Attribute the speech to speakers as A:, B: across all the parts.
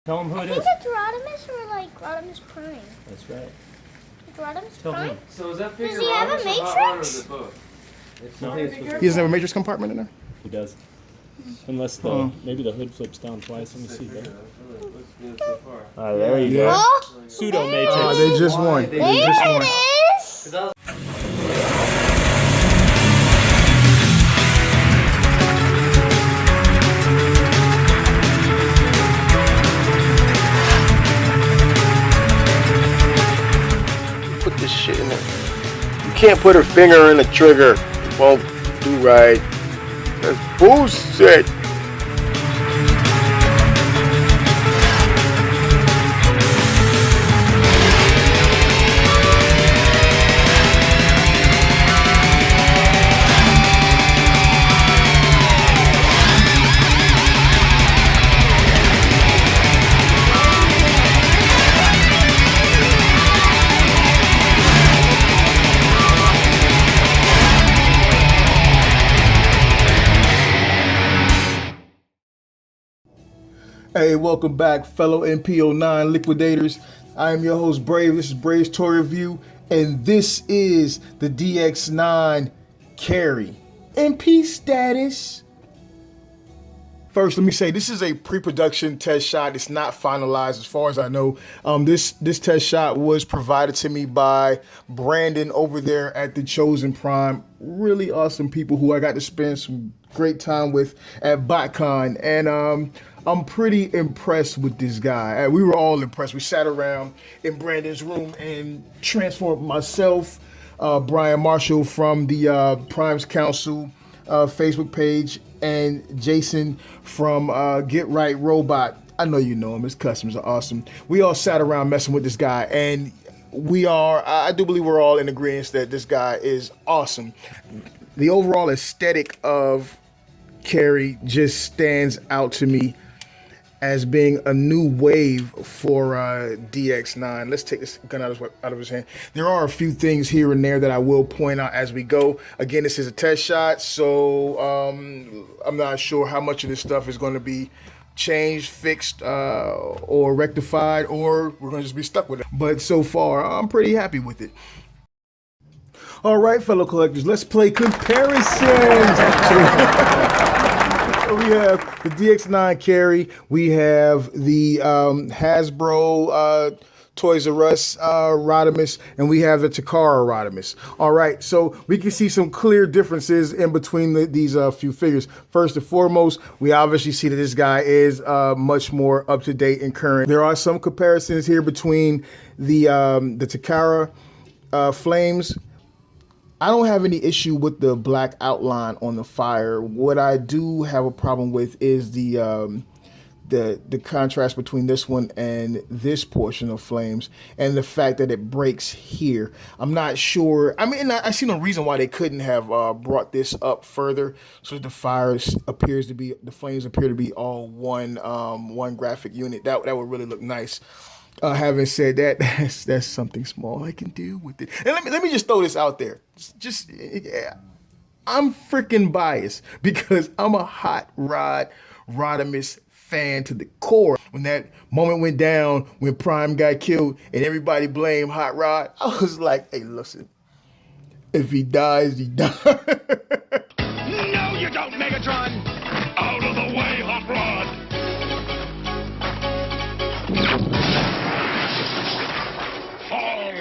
A: Tell him who
B: I
A: it
B: think
A: is.
B: it's Rodimus or like Rodimus Prime.
A: That's right.
B: It's Rodimus
A: Tell
B: Prime?
A: him.
C: So is that figure
B: Does he have a
C: Rodimus or Hot Rod, or
B: Matrix?
C: is it both?
A: No,
D: He doesn't have a matrix compartment in there?
A: he does. Unless maybe the hood flips down twice. Let me see.
C: Figure,
A: That.
C: that really looks good so far.
A: There you
D: Yeah.
B: Oh,
A: Pseudo matrix.
D: They just won. They
B: there
D: just won.
B: it is!
E: Put this shit in it. You can't put her finger in the trigger. It won't do right. That's bullshit.
D: Hey, welcome back, fellow NPO9 liquidators. I am your host, Brave. This is Brave's Toy Review, and this is the DX9 Carry. MP status. First, let me say this is a pre-production test shot. It's not finalized as far as I know. This test shot was provided to me by Brandon over there at the Chosen Prime. Really awesome people who I got to spend some great time with at BotCon, and I'm pretty impressed with this guy. We were all impressed. We sat around in Brandon's room and transformed myself, Brian Marshall from the Primes Council Facebook page, and Jason from Get Right Robot. I know you know him. His customers are awesome. We all sat around messing with this guy, and I do believe we're all in agreement that this guy is awesome. The overall aesthetic of Carry just stands out to me as being a new wave for DX9. Let's take this gun out of his hand. There are a few things here and there that I will point out as we go. Again, this is a test shot, so I'm not sure how much of this stuff is going to be changed, fixed, or rectified, or we're going to just be stuck with it. But so far, I'm pretty happy with it. All right, fellow collectors, let's play comparisons. So we have the DX9 Carry, we have the Hasbro Toys R Us Rodimus, and we have the Takara Rodimus. All right, so we can see some clear differences in between these few figures. First and foremost, we obviously see that this guy is much more up to date and current. There are some comparisons here between the Takara Flames. I don't have any issue with the black outline on the fire. What I do have a problem with is the contrast between this one and this portion of Flames, and the fact that it breaks here. I'm not sure. I mean, I see no reason why they couldn't have brought this up further, so that the flames appear to be all one graphic unit. That would really look nice. Having said that, that's something small I can deal with it. And let me just throw this out there. Yeah, I'm freaking biased because I'm a Hot Rod Rodimus fan to the core. When that moment went down, when Prime got killed and everybody blamed Hot Rod, I was like, hey, listen, if he dies, he dies.
F: No, you don't, Megatron! Out of the way, Hot Rod! Fall!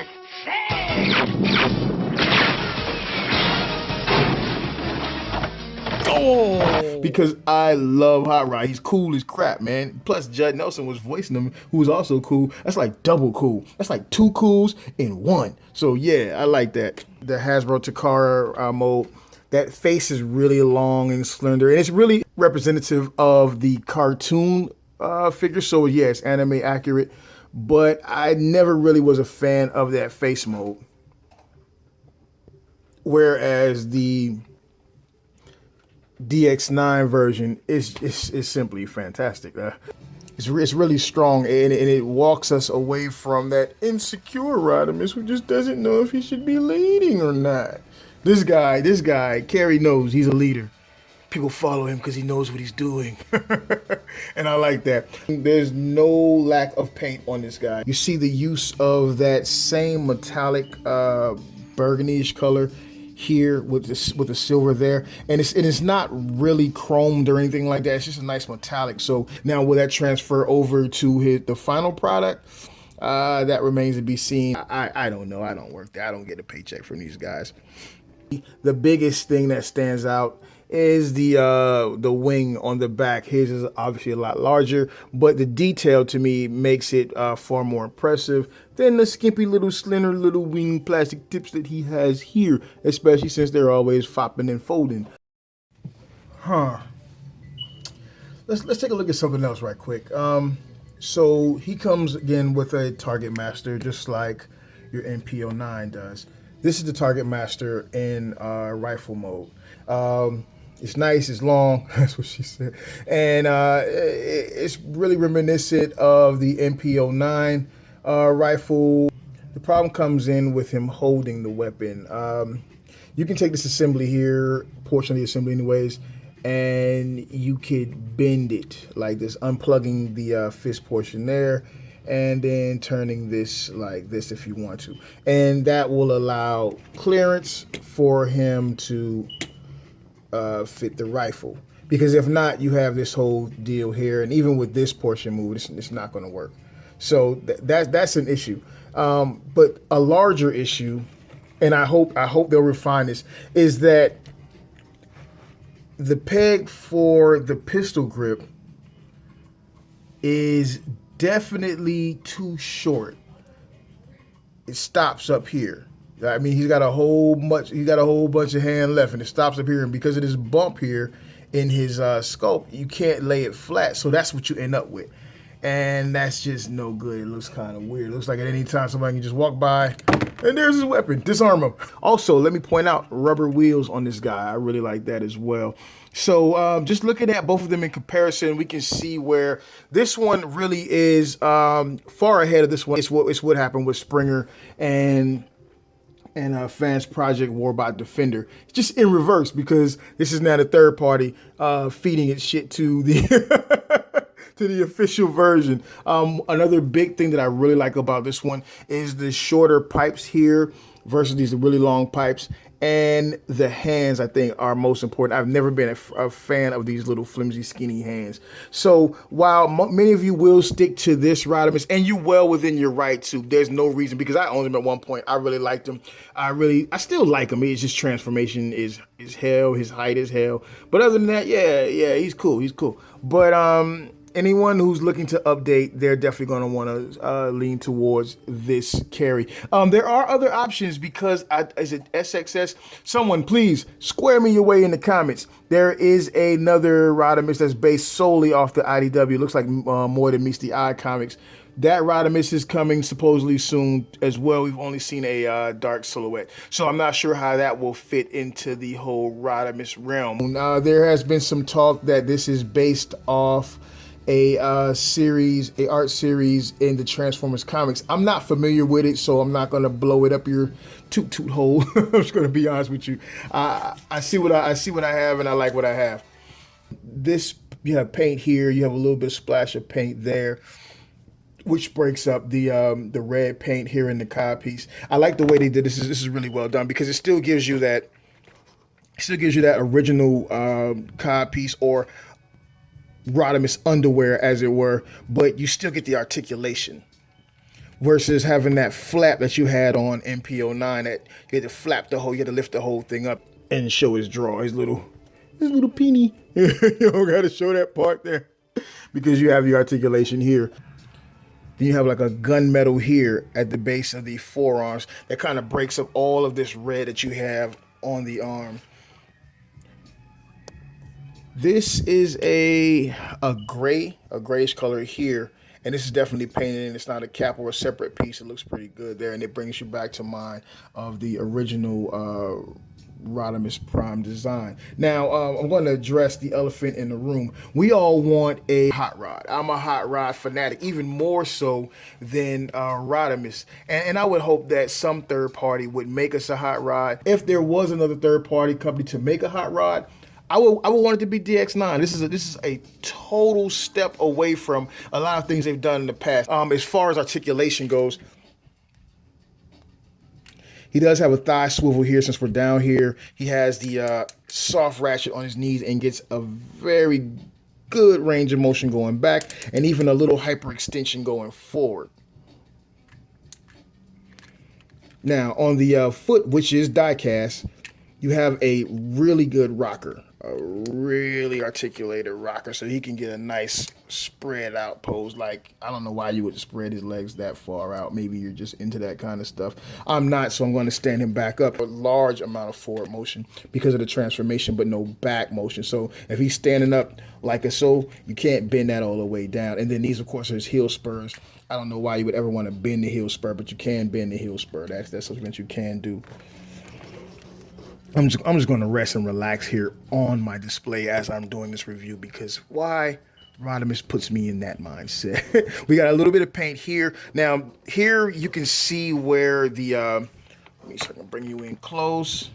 D: Oh, because I love Hot Rod. He's cool as crap, man. Plus, Judd Nelson was voicing him, who was also cool. That's like double cool. That's like two cools in one. So yeah, I like that. The Hasbro Takara mode, that face is really long and slender, and it's really representative of the cartoon figure. So yeah, it's anime accurate, but I never really was a fan of that face mode. Whereas the DX9 version is simply fantastic. It's really strong, and it walks us away from that insecure Rodimus who just doesn't know if he should be leading or not. This guy, Carry knows he's a leader. people follow him because he knows what he's doing. And I like that. There's no lack of paint on this guy. You see the use of that same metallic burgundy-ish color here with the silver there, and it's not really chromed or anything like that. It's just a nice metallic. So now will that transfer over to the final product? That remains to be seen. I don't know. I don't work there. I don't get a paycheck from these guys. The biggest thing that stands out is the wing on the back. His is obviously a lot larger, but the detail to me makes it far more impressive than the skimpy little slender little wing plastic tips that he has here, especially since they're always flopping and folding. Let's take a look at something else right quick. So he comes again with a target master, just like your NP09 does. This is the target master in rifle mode. It's nice, it's long, that's what she said. And it's really reminiscent of the NP09 rifle. The problem comes in with him holding the weapon. You can take this assembly here, portion of the assembly anyways, and you could bend it like this, unplugging the fist portion there, and then turning this like this if you want to. And that will allow clearance for him to fit the rifle. Because if not, you have this whole deal here, and even with this portion moved, it's not going to work. So that's an issue. But a larger issue, and I hope they'll refine this, is that the peg for the pistol grip is definitely too short. It stops up here. I mean, he's got a whole bunch of hand left, and it stops up here. And because of this bump here in his scope, you can't lay it flat. So that's what you end up with, and that's just no good. It looks kind of weird. It looks like at any time somebody can just walk by, and there's his weapon. Disarm him. Also, let me point out rubber wheels on this guy. I really like that as well. So just looking at both of them in comparison, we can see where this one really is far ahead of this one. It's what happened with Springer and Fans Project Warbot Defender. It's just in reverse, because this is now the third party feeding its shit to the to the official version. Another big thing that I really like about this one is the shorter pipes here versus these really long pipes. And the hands, I think, are most important. I've never been a fan of these little flimsy, skinny hands. So while many of you will stick to this Rodimus, and you well within your right to, there's no reason, because I owned him at one point. I really liked him. I still like him. His just transformation is hell. His height is hell. But other than that, yeah, he's cool. He's cool. But anyone who's looking to update, they're definitely going to want to lean towards this carry. There are other options, because is it SXS? Someone please square me your way in the comments. There is another Rodimus that's based solely off the IDW. It looks like More Than Meets the Eye comics. That Rodimus is coming supposedly soon as well. We've only seen a dark silhouette, so I'm not sure how that will fit into the whole Rodimus realm. There has been some talk that this is based off a art series in the Transformers comics. I'm not familiar with it, so I'm not gonna blow it up your toot hole. I'm just gonna be honest with you. I see what I have, and I like what I have. This, you have paint here, you have a little bit of splash of paint there, which breaks up the red paint here in the cod piece. I like the way they did this. This is really well done, because it still gives you that original cod piece, or Rodimus underwear, as it were, but you still get the articulation versus having that flap that you had on NP09, that you had to flap you had to lift the whole thing up and show his draw, his little peenie. You don't gotta show that part there, because you have the articulation here. Then you have like a gunmetal here at the base of the forearms that kind of breaks up all of this red that you have on the arm. This is a grayish color here, and this is definitely painted in. It's not a cap or a separate piece. It looks pretty good there, and it brings you back to mind of the original Rodimus Prime design. Now, I'm going to address the elephant in the room. We all want a hot rod. I'm a hot rod fanatic, even more so than Rodimus. And I would hope that some third party would make us a hot rod. If there was another third party company to make a hot rod, I would want it to be DX9. This is a total step away from a lot of things they've done in the past. As far as articulation goes, he does have a thigh swivel here since we're down here. He has the soft ratchet on his knees and gets a very good range of motion going back and even a little hyperextension going forward. Now, on the foot, which is die-cast, you have a really good rocker, a really articulated rocker, so he can get a nice spread out pose. Like, I don't know why you would spread his legs that far out. Maybe you're just into that kind of stuff. I'm not, so I'm going to stand him back up. A large amount of forward motion because of the transformation, but no back motion. So if he's standing up like a so, you can't bend that all the way down. And then these, of course, are his heel spurs. I don't know why you would ever want to bend the heel spur, but you can bend the heel spur. That's something that you can do. I'm just going to rest and relax here on my display as I'm doing this review, because why? Rodimus puts me in that mindset. We got a little bit of paint here. Now, here you can see where the, let me see if I can bring you in close.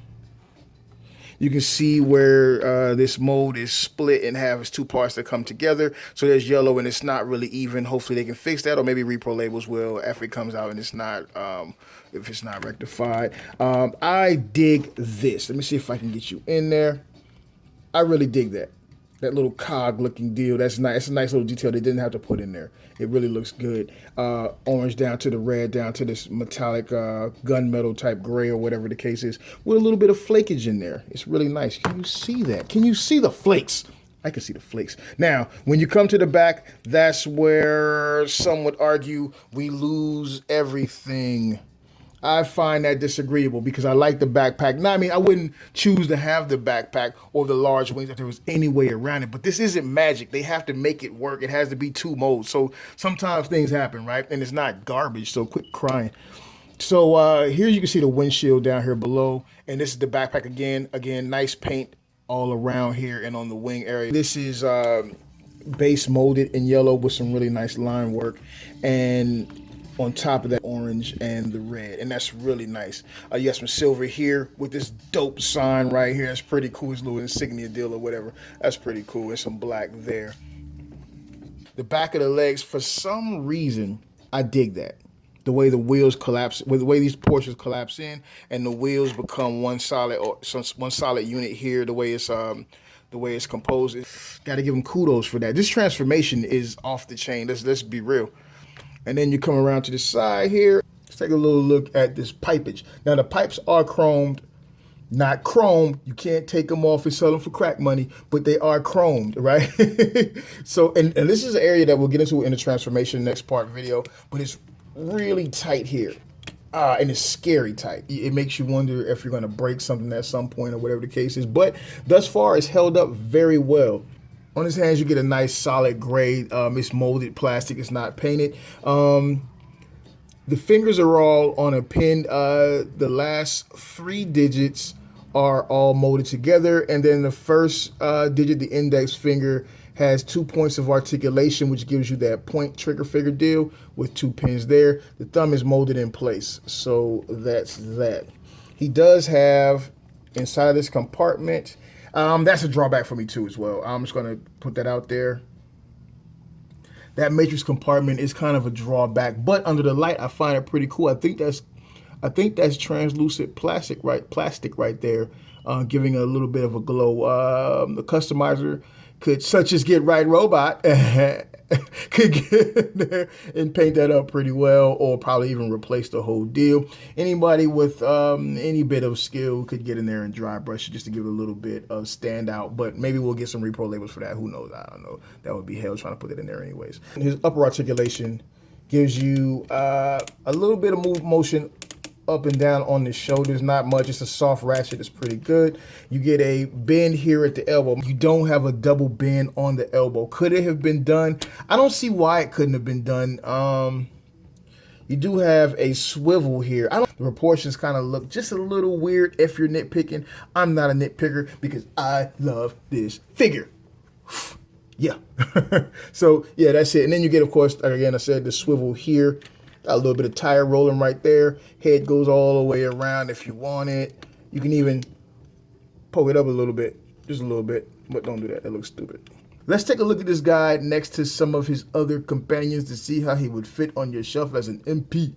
D: You can see where this mold is split in half. It's two parts that come together. So there's yellow and it's not really even. Hopefully they can fix that, or maybe Repro Labels will if it comes out and it's not, if it's not rectified. I dig this. Let me see if I can get you in there. I really dig that. That little cog looking deal. That's nice. It's a nice little detail they didn't have to put in there. It really looks good. Orange down to the red, down to this metallic gunmetal type gray or whatever the case is, with a little bit of flakage in there. It's really nice. Can you see that? Can you see the flakes? I can see the flakes. Now, when you come to the back, that's where some would argue we lose everything. I find that disagreeable because I like the backpack. Now, I mean, I wouldn't choose to have the backpack or the large wings if there was any way around it, but this isn't magic. They have to make it work. It has to be two modes. So sometimes things happen, right? And it's not garbage, so quit crying. So here you can see the windshield down here below, and this is the backpack again. Again, nice paint all around here and on the wing area. This is base molded in yellow with some really nice line work, and on top of that, orange and the red, and that's really nice. You got some silver here with this dope sign right here. That's pretty cool. His little insignia deal or whatever. That's pretty cool. And some black there. The back of the legs, for some reason, I dig that. The way the wheels collapse, with the way these portions collapse in, and the wheels become one solid unit here. The way it's composed, got to give them kudos for that. This transformation is off the chain. Let's be real. And then you come around to the side here. Let's take a little look at this pipage. Now, the pipes are chromed, not chrome. You can't take them off and sell them for crack money, but they are chromed, right? So, and this is an area that we'll get into in the transformation next part video, but it's really tight here. And it's scary tight. It makes you wonder if you're going to break something at some point or whatever the case is. But thus far, it's held up very well. On his hands, you get a nice solid gray. It's molded plastic. It's not painted. The fingers are all on a pin. The last 3 digits are all molded together. And then the first digit, the index finger, has 2 points of articulation, which gives you that point trigger finger deal with 2 pins there. The thumb is molded in place. So that's that. He does have, inside of this compartment, that's a drawback for me too as well. I'm just gonna put that out there. That matrix compartment is kind of a drawback, but under the light, I find it pretty cool. I think that's translucent plastic right there, giving a little bit of a glow. The customizer could, such as Get Right Robot, could get in there and paint that up pretty well, or probably even replace the whole deal. Anybody with any bit of skill could get in there and dry brush it just to give it a little bit of standout, but maybe we'll get some repro labels for that. Who knows? I don't know. That would be hell trying to put it in there anyways. His upper articulation gives you a little bit of motion up and down on the shoulders. Not much. It's a soft ratchet. It's pretty good. You get a bend here at the elbow. You don't have a double bend on the elbow. Could it have been done? I don't see why it couldn't have been done. You do have a swivel here. The proportions kind of look just a little weird if you're nitpicking. I'm not a nitpicker because I love this figure. Yeah. So yeah, that's it. And then you get, of course, again, I said the swivel here. Got a little bit of tire rolling right there. Head goes all the way around if you want it. You can even poke it up a little bit Just a little bit, but don't do that. That looks stupid. Let's take a look at this guy next to some of his other companions to see how he would fit on your shelf as an MP.